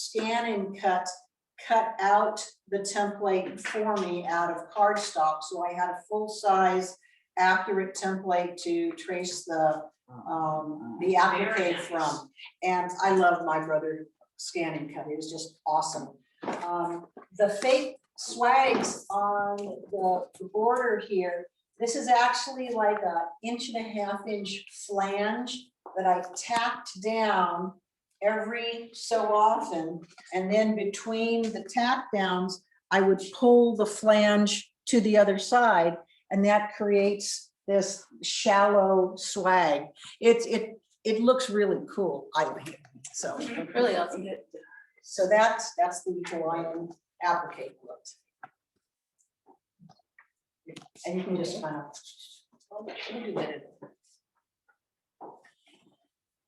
Scan and cut out the template for me out of cardstock, so I had a full-size accurate template to trace the applique from. And I love my brother Scan and Cut. It was just awesome. The fake swags on the border here, this is actually like a 1.5-inch flange that I tacked down every so often, and then between the tack downs I would pull the flange to the other side, and that creates this shallow swag. It looks really cool, I think. So Really awesome. so that's the Hawaiian applique look. And you can just kind of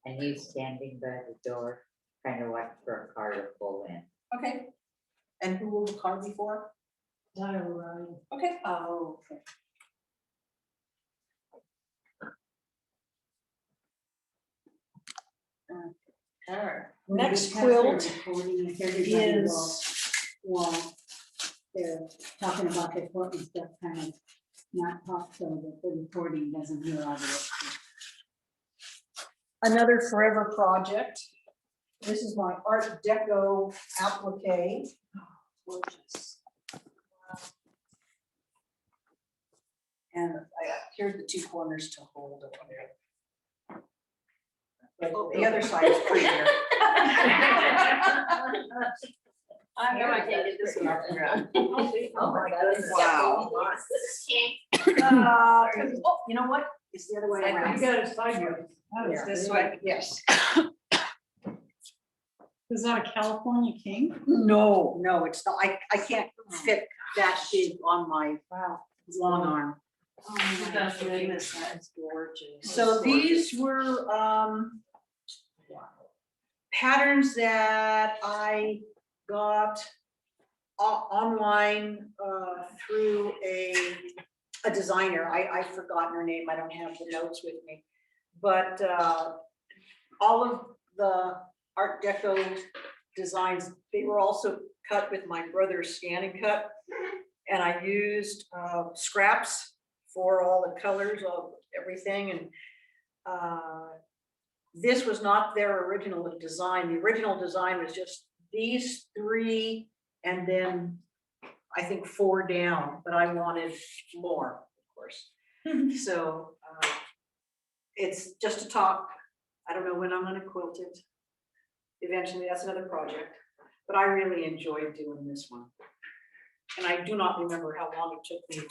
And he's standing by the door, kind of like for a car to pull in. okay. And who will the car be for? Okay. Oh, okay. Next quilt is, Well, they're talking about their quilt and stuff, kind of not talk so that the recording doesn't hear all of it. another forever project. This is my Art Deco applique. Gorgeous. And here's the two corners to hold it. But the other side is prettier. I know I can't get this one off the ground. Oh my goodness. Wow. Oh, you know what? It's the other way around. got it side here. Yeah, this way, yes. Is that a California king? No, no, it's not. I can't fit that big on my long arm. Oh my goodness, that's gorgeous. So these were patterns that I got online through a designer. I've forgotten her name. I don't have the notes with me. But all of the Art Deco designs, they were also cut with my brother's Scan and Cut. And I used scraps for all the colors of everything. And this was not their original design. The original design was just these three and then I think 4 down, but I wanted more, of course. So it's just a talk. I don't know when I'm gonna quilt it. Eventually, that's another project, but I really enjoyed doing this one. And I do not remember how long it took me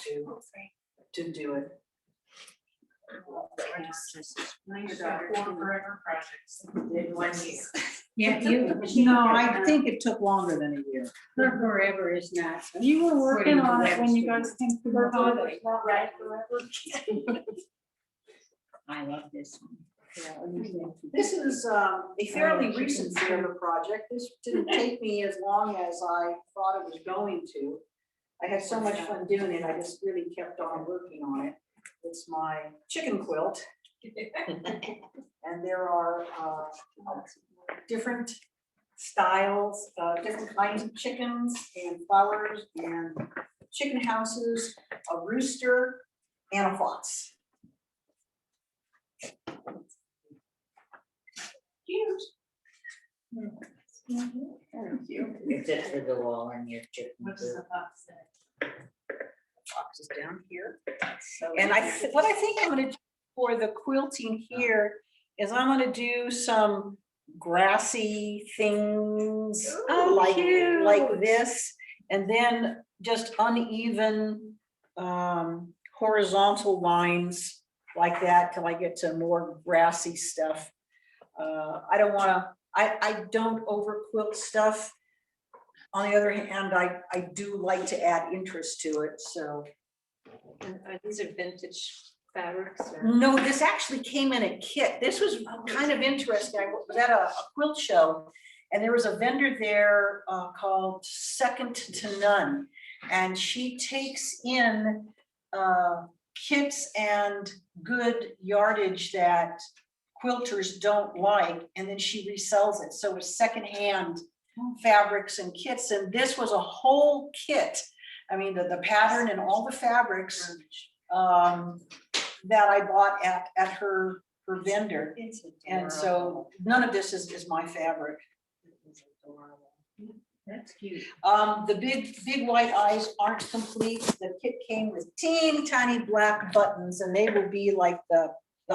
to do it. Forever projects in 1 year. Yeah, No, I think it took longer than a year. forever is not. You were working on it when you guys came to the holiday. Not right forever. I love this one. This is a fairly recent forever project. This didn't take me as long as I thought it was going to. I had so much fun doing it, I just really kept on working on it. It's my chicken quilt. And there are different styles, different kinds of chickens and flowers and chicken houses, a rooster and a fox. Cute. Thank you. It's it for the wall and your chicken. What does the box say? Box is down here. And what I think I'm gonna do for the quilting here is I'm gonna do some grassy things like this, and then just uneven horizontal lines like that till I get to more grassy stuff. I don't wanna, I don't over quilt stuff. On the other hand, I do like to add interest to it, so. These are vintage fabrics or? No, this actually came in a kit. This was kind of interesting. I was at a quilt show and there was a vendor there called Second to None. And she takes in kits and good yardage that quilters don't like, and then she resells it. So it's secondhand fabrics and kits, and this was a whole kit. I mean, the pattern and all the fabrics that I bought at her vendor. And so none of this is my fabric. That's cute. The big white eyes aren't complete. The kit came with teeny tiny black buttons, and they will be like the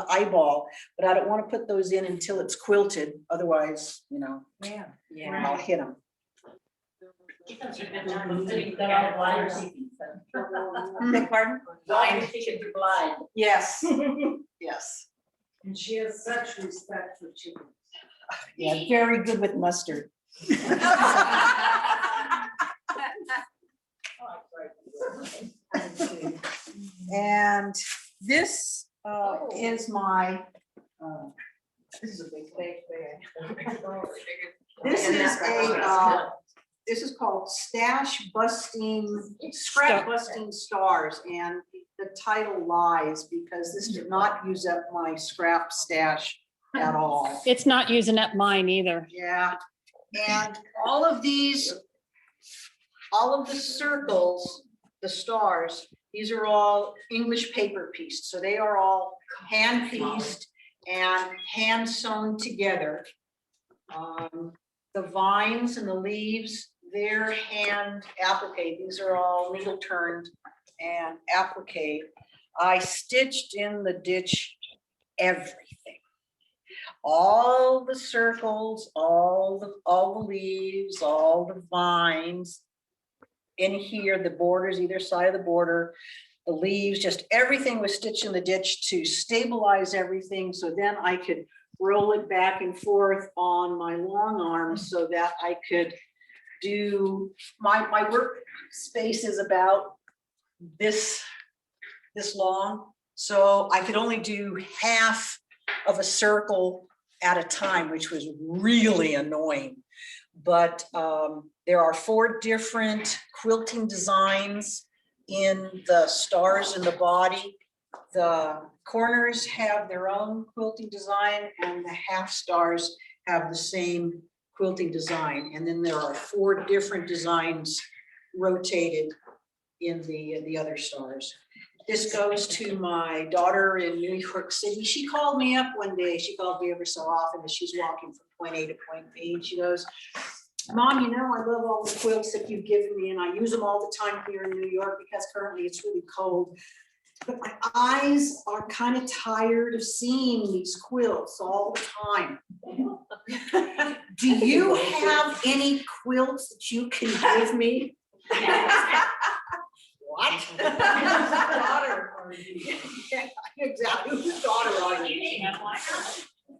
eyeball, but I don't want to put those in until it's quilted. Otherwise, you know, Yeah. I'll hit them. Beg pardon? Blind, she should be blind. Yes, yes. And she has such respect for chickens. Yeah, very good with mustard. And this is my, this is a big thing. This is called Stash Busting, Scrap Busting Stars, and the title lies because this did not use up my scrap stash at all. It's not using up mine either. Yeah, and all of these, all of the circles, the stars, these are all English paper pieced, so they are all hand pieced and hand sewn together. The vines and the leaves, they're hand appliqué. These are all needle turned and appliqué. I stitched in the ditch everything. All the circles, all the leaves, all the vines. In here, the borders, either side of the border, the leaves, just everything was stitched in the ditch to stabilize everything. So then I could roll it back and forth on my long arms so that I could do, my workspace is about this long. So I could only do half of a circle at a time, which was really annoying. But there are 4 different quilting designs in the stars in the body. The corners have their own quilting design, and the half stars have the same quilting design. And then there are 4 different designs rotated in the other stars. This goes to my daughter in New York City. She called me up one day. She called me every so often as she's walking from point A to point B. And she goes, Mom, you know, I love all the quilts that you've given me, and I use them all the time here in New York because currently it's really cold. But my eyes are kind of tired of seeing these quilts all the time. Do you have any quilts that you can give me? What? Daughter. Yeah, exactly. Whose daughter are you?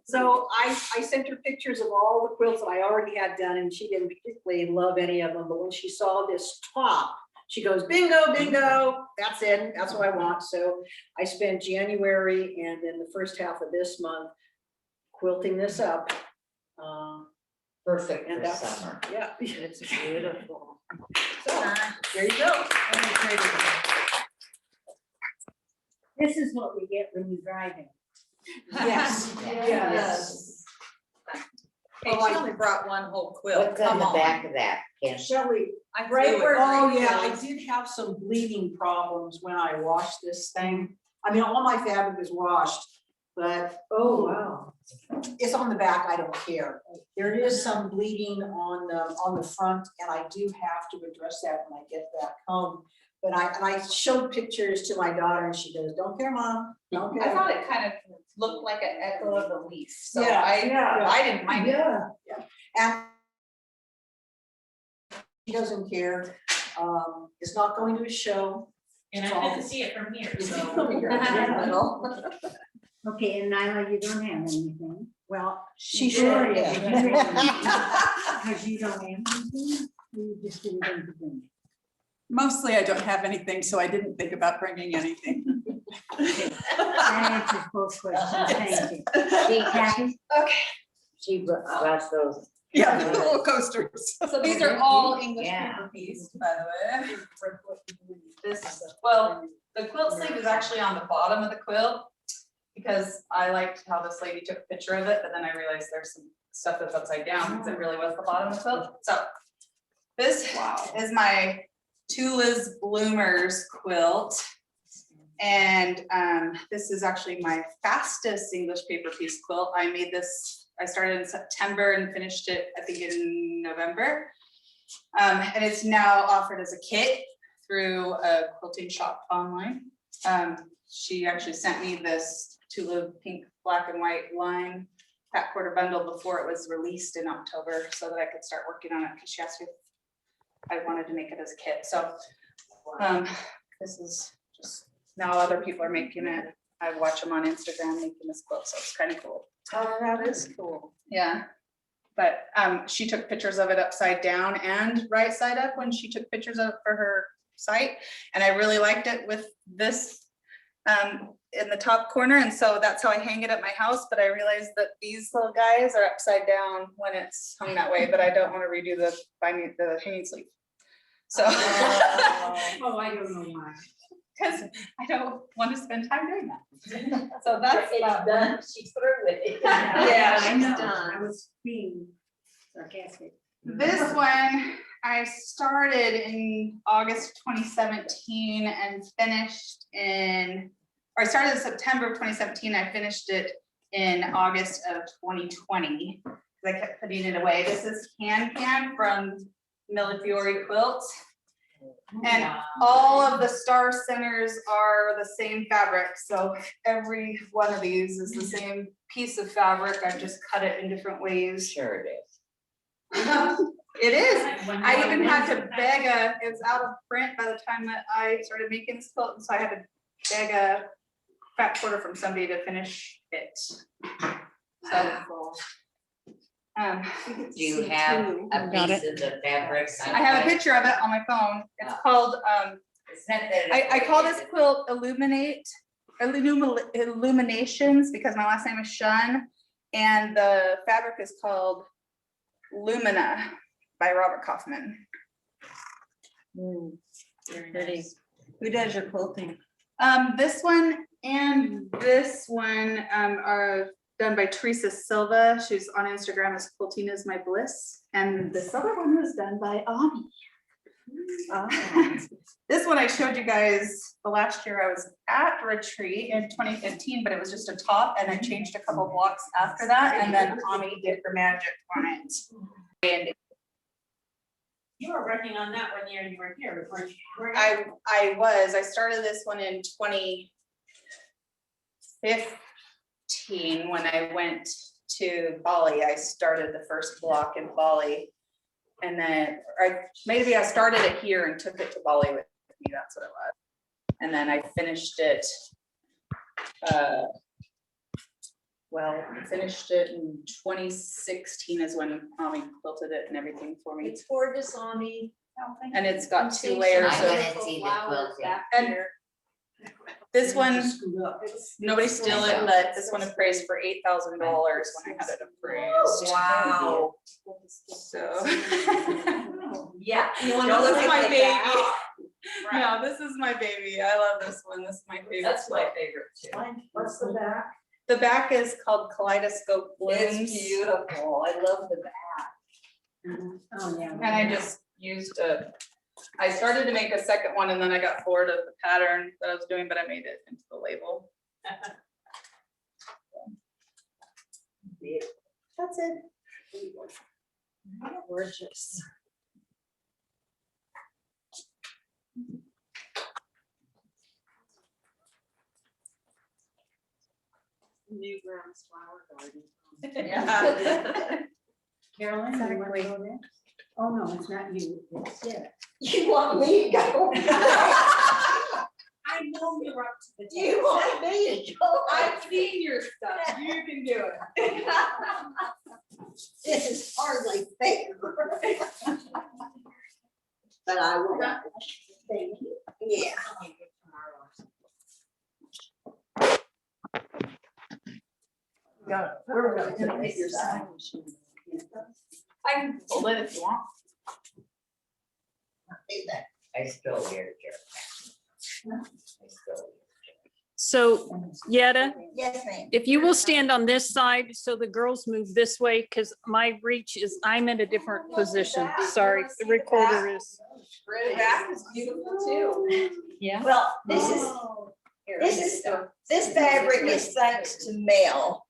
So I sent her pictures of all the quilts that I already had done, and she didn't particularly love any of them. But when she saw this top, she goes, bingo, bingo, that's it. That's what I want. So I spent January and then the first half of this month quilting this up. Perfect And for that's, summer. yeah. It's beautiful. So there you go. This is what we get when you drive it. Yes. Yes. Hey, Oh, I- she only brought one whole quilt, What's on come the on. back of that, Ken? Shelley, I right threw it where, oh right yeah, I there. did have some bleeding problems when I washed this thing. I mean, all my fabric is washed, but oh wow. It's on the back, I don't care. There is some bleeding on the front, and I do have to address that when I get back home. But I showed pictures to my daughter and she goes, don't care, Mom, don't I care. thought it kind of looked like an echo of the leaf, so Yeah, I didn't mind it. Yeah. And she doesn't care. It's not going to a show. And I couldn't see it from here, so. Okay, and Nyla, you don't have anything. Well, she Sure, should, yeah. yeah. Because you don't have anything, you just didn't think of anything. Mostly I don't have anything, so I didn't think about bringing anything. That answers both questions, thank you. Kathy? She brought those. Yeah, the roller coasters. So these are all English Yeah. paper pieced, by the way. This, well, the quilt sleeve is actually on the bottom of the quilt. because I liked how this lady took a picture of it, but then I realized there's some stuff that's upside down, because it really was the bottom of the quilt. So this is my Tula's Bloomers quilt. And this is actually my fastest English paper piece quilt. I made this, I started in September and finished it, I think, in November. And it's now offered as a kit through a quilting shop online. She actually sent me this Tula pink, black and white line pack quarter bundle before it was released in October, so that I could start working on it, because she asked me if I wanted to make it as a kit. So this is just, now other people are making it. I watch them on Instagram making this quilt, so it's kind of cool. Oh, that is cool. Yeah. But she took pictures of it upside down and right side up when she took pictures of it for her site. And I really liked it with this in the top corner. And so that's how I hang it at my house. But I realized that these little guys are upside down when it's hung that way, but I don't want to redo the hanging sleeve. So. Oh, I don't know why. Because I don't want to spend time doing that. So that's about done, she's through with it. Yeah, I she's know, done. I was being sarcastic. This one, I started in August 2017 and finished in, or I started in September of 2017, I finished it in August of 2020, because I kept putting it away. This is Can from Millefiori Quilts. And all of the star centers are the same fabric, so every one of these is the same piece of fabric. I've just cut it in different ways. Sure it is. It is. I even had to beg it was out of print by the time that I started making this quilt, and so I had to beg a fat quarter from somebody to finish it. So. Do you have a Got piece of the fabric? I have a picture of it on my phone. It's called, I call this quilt Illuminations, because my last name is Shun, and the fabric is called Lumina by Robert Kaufman. Pretty. Who does your quilting? This one and this one are done by Teresa Silva. She's on Instagram as Quilting is My Bliss. And this other one was done by Ami. This one I showed you guys the last year I was at retreat in 2015, but it was just a top, and I changed a couple blocks after that, and then Ami did her magic on it. And You were working on that one year you were here, weren't you? I started this one in 2015 when I went to Bali. I started the first block in Bali, and then maybe I started it here and took it to Bali with me. That's what it was. And then I finished it. I finished it in 2016 is when Ami quilted it and everything for me. It's gorgeous, Ami. And it's got 2 layers I of, didn't see the quilt yet. and this one, It's- nobody steal it, but this one appraised for $8,000 when I had it appraised. Wow. So. Yeah. You No, wanna this look is at my the baby. back? No, this is my baby. I love this one. This is my favorite. That's my favorite too. What's the back? The back is called Kaleidoscope Blooms. It's beautiful. I love the back. Oh, yeah. And I just used I started to make a second one, and then I got bored of the pattern that I was doing, but I made it into the label. That's it. Gorgeous. New Graham's flower garden. Yeah. Carolyn, you want to go next? Oh, no, it's not you, it's Sarah. You want me to go? I know you're up to the. You want me to go? I've seen your stuff, you can do it. This is hardly fair. But I will. Thank you. Yeah. We're gonna hit your sign. I can hold it if you want. I still hear Jerry. I still hear So Yetta, Yes, ma'am. if you will stand on this side so the girls move this way, because my reach is, I'm in a different position. Sorry, the recorder is. The back is beautiful too. Yeah. Well, this fabric is thanks to Mel,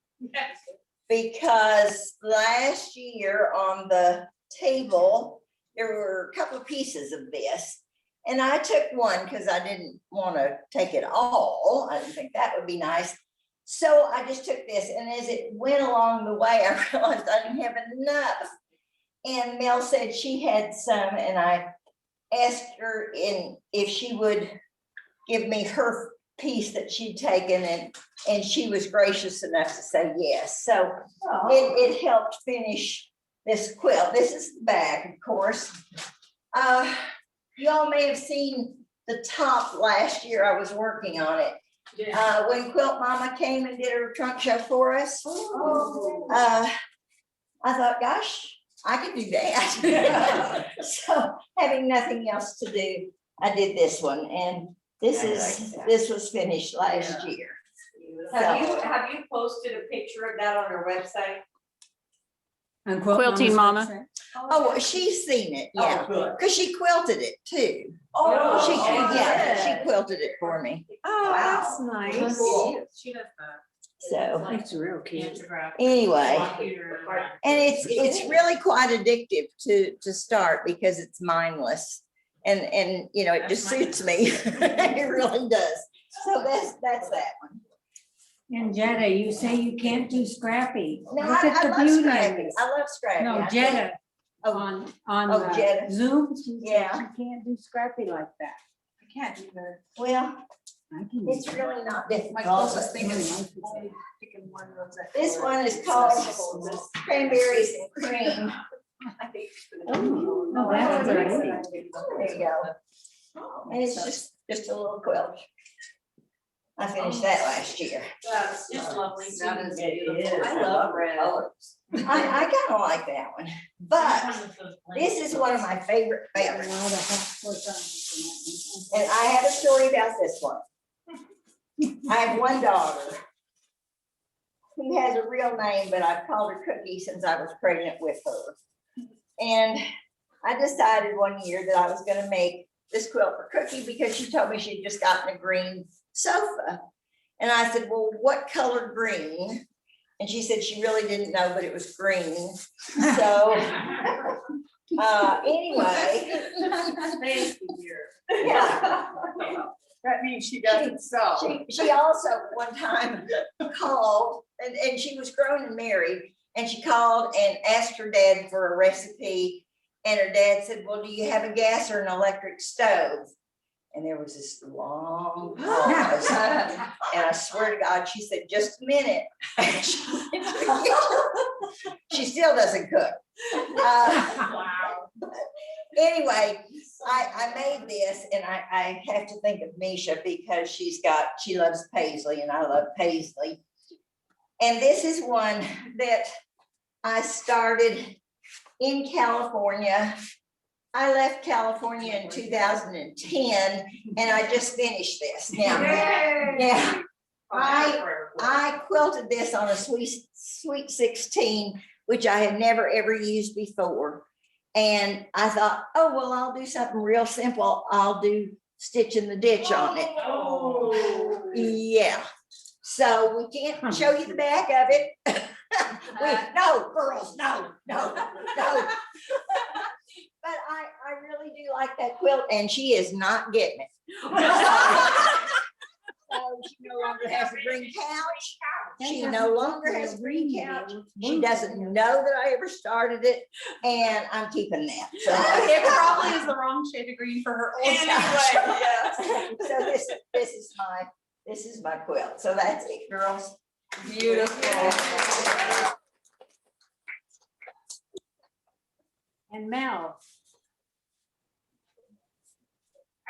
because last year on the table, there were a couple of pieces of this. And I took one because I didn't want to take it all. I didn't think that would be nice. So I just took this, and as it went along the way, I realized I didn't have enough. And Mel said she had some, and I asked her if she would give me her piece that she'd taken, and she was gracious enough to say yes. So it helped finish this quilt. This is the back, of course. Y'all may have seen the top last year. I was working on it. When Quilt Mama came and did her trunk show for us. I thought, gosh, I could do that. So having nothing else to do, I did this one, and this was finished last year. Have you posted a picture of that on our website? On Quilt Quilting Mama's Mama. website? Oh, she's seen it, yeah, good. because she quilted it too. Oh, She quilted it for me, Oh, that's nice. She does that. so It's real cute. Pantograph. anyway. Computer. And it's really quite addictive to start because it's mindless, and you know, it just suits me. It really does. So that's that one. And Jetta, you say you can't do Scrappy. No, Look at I the love beauty in Scrappy. this. I love Scrappy. No, I think- Jetta, Oh, on oh, Jetta. Zoom, she said Yeah. she can't do Scrappy like that. I can't do that. well, I can. do it's that. really not My difficult. closest thing Really is nice to say. picking one of those. This one is called Cranberries and Cream. Oh, that's great. There you go. And it's just a little quilt. I finished that last year. That's just lovely. That is beautiful. beautiful. I love red. I kind of like that one, but this is one of my favorite A favorites. lot of hot spots on And I have a story about this one. I have one daughter who has a real name, but I've called her Cookie since I was pregnant with her. And I decided one year that I was gonna make this quilt for Cookie because she told me she'd just gotten a green sofa. And I said, well, what color green? And she said she really didn't know, but it was green. So anyway, Thank you, dear. yeah. That means she doesn't sew. She also one time called, and she was grown and married, and she called and asked her dad for a recipe. And her dad said, well, do you have a gas or an electric stove? And there was this long pause. And I swear to God, she said, just a minute. She still doesn't cook. Wow. Anyway, I made this, and I have to think of Misha because she loves Paisley and I love Paisley. And this is one that I started in California. I left California in 2010 and I just finished this. Now, yeah, I quilted this on a Sweet 16, which I had never ever used before. And I thought, oh, well, I'll do something real simple. I'll do Stitch in the Ditch on it. Oh. Yeah. So we can't show you the back of it. No, girls, no. But I really do like that quilt, and she is not getting it. So she no longer has a green couch. She no longer has a green couch. She doesn't know that I ever started it, and I'm keeping that. So It probably is the wrong shade of green for her old couch. so this is my quilt. So that's it, girls. Beautiful. And Mel,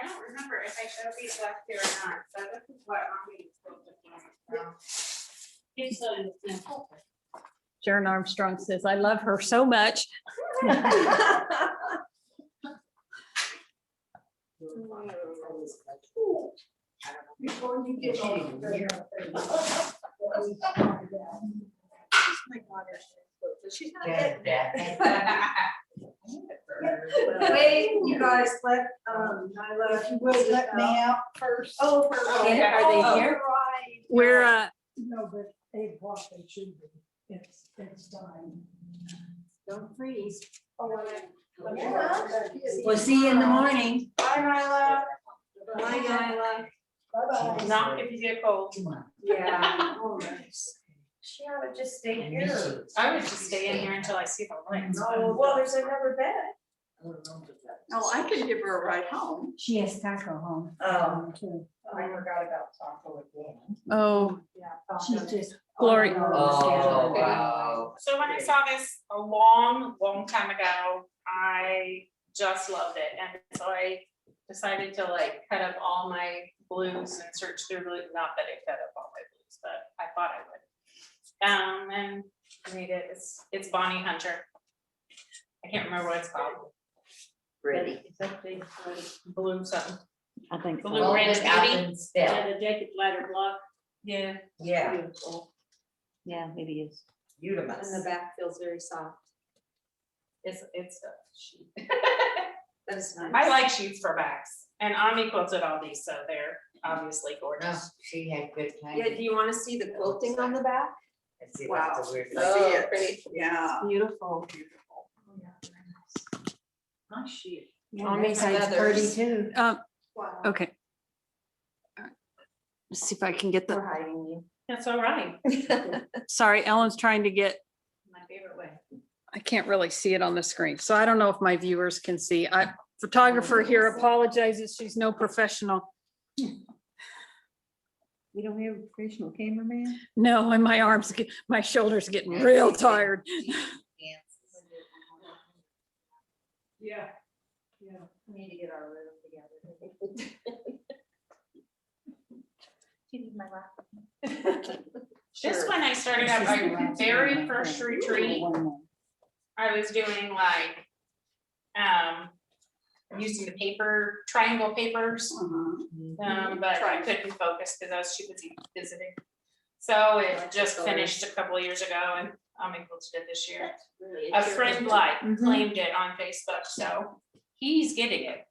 I don't remember if I showed these last year or not, so this is what I'm being supposed to do. It's so simple. Sharon Armstrong says, I love her so much. Before you get all of She's not getting that. Wait, you guys let, Nyla. If you would let me out first. Oh, Okay. Are they here? We're, No, but 8 o'clock they should be. It's time. Don't freeze. We'll see you in the morning. Bye, Nyla. Bye, Nyla. Bye-bye. Not if you get cold. Yeah. She ought to just stay here. I would just stay in here until I see the lights. Well, there's another bed. Oh, I could give her a ride home. She has Taco home. Too. I forgot about Taco again. oh, She's just. Glory. Oh, wow. So when I saw this a long, long time ago, I just loved it. And so I decided to like cut up all my blues and search through blue, not that I cut up all my blues, but I thought I would. And read it, it's Bonnie Hunter. I can't remember what it's called, Pretty. blue something. I think. Blue All Ridge this out Beauty. in step. The Jacob Ladder block. Yeah. Yeah, Beautiful. Yeah, maybe is. beautiful. And the back feels very soft. It's a sheet. That is nice. I like sheets for backs, and Ami quilted all these, so they're obviously No, gorgeous. she had good time. Yeah, do you want to see the quilting on the back? Let's see, Wow. that's a weird. Oh, pretty. Yeah. Beautiful. Nice sheet. Tommy's That's pretty feathers. too. Wow. Okay. All right. Let's see if I can get We're the, hiding That's all right. you. sorry, Ellen's trying to get, My favorite way. I can't really see it on the screen, so I don't know if my viewers can see. Photographer here apologizes, she's no professional. We don't have a professional cameraman? No, and my arms, my shoulders getting real tired. Yeah. Yeah. We need to get our room together. You need my lap. Just when I started out my very first retreat, I was doing like, using the paper, triangle papers, but I couldn't focus because I was too busy visiting. So it just finished a couple of years ago and I'm able to do it this year. A friend like claimed it on Facebook, so he's getting it.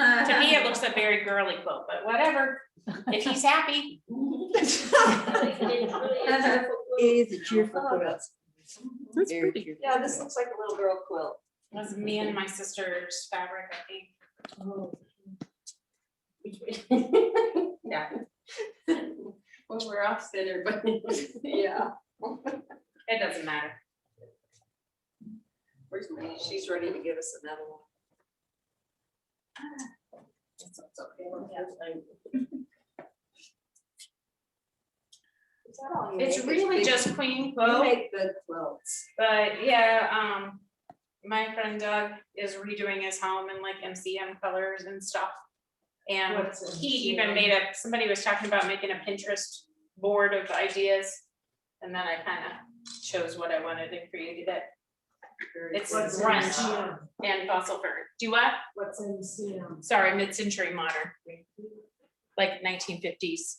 To me, it looks a very girly quilt, but whatever, if he's happy. It is a cheerful quilt. That's Very pretty. cheerful. Yeah, this looks like a little girl quilt. That's me and my sister's fabric, I think. Yeah. Well, we're off center, but yeah. It doesn't matter. Where's my- She's ready to give us another one. It's okay. Is that all you It's make? really big- just queen You quilt, make good quilts. but yeah, my friend Doug is redoing his home in like MCM colors and stuff. And What's he even made a, somebody was talking about making a Pinterest board of ideas. And then I kind of chose what I wanted and created it. It's What's grunge MCM? and fossil fur. Do what? What's MCM? Sorry, mid-century modern. Like 1950s.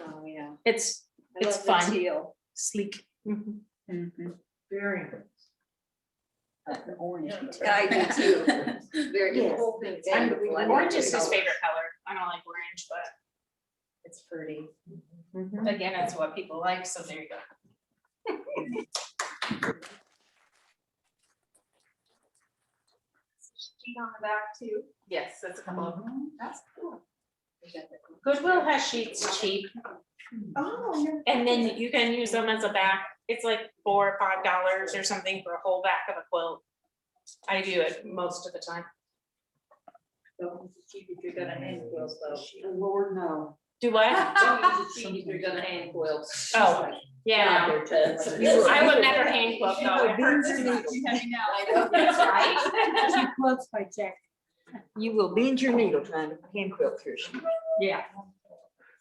Oh, yeah. It's I It's love the fun. teal. sleek. Very. The orange. I do too. Very good. Yes. Whole thing's I'm- beautiful. I Orange love is the his color. favorite color. I don't like orange, but It's pretty. again, it's what people like, so there you go. Sheet on the back too. Yes, that's a couple of them. That's cool. Goodwill has sheets cheap, Oh, and then you can use them as a back. It's like $4 or $5 or something for a whole back of a quilt. I do it most of the time. Cheap if you're gonna hand quilt though. Lord, no. Do what? Don't use it cheap if you're gonna hand quilt. Oh, yeah. I would never hand quilt though. It hurts too much. I know, that's right. Two quotes by Jack. You will bend your needle trying to hand quilt through. Yeah.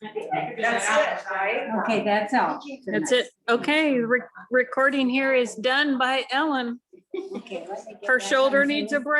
That's it, right? Okay, that's all. That's it. Okay, recording here is done by Ellen. Okay, let me get Her back shoulder on needs a Zoom. break.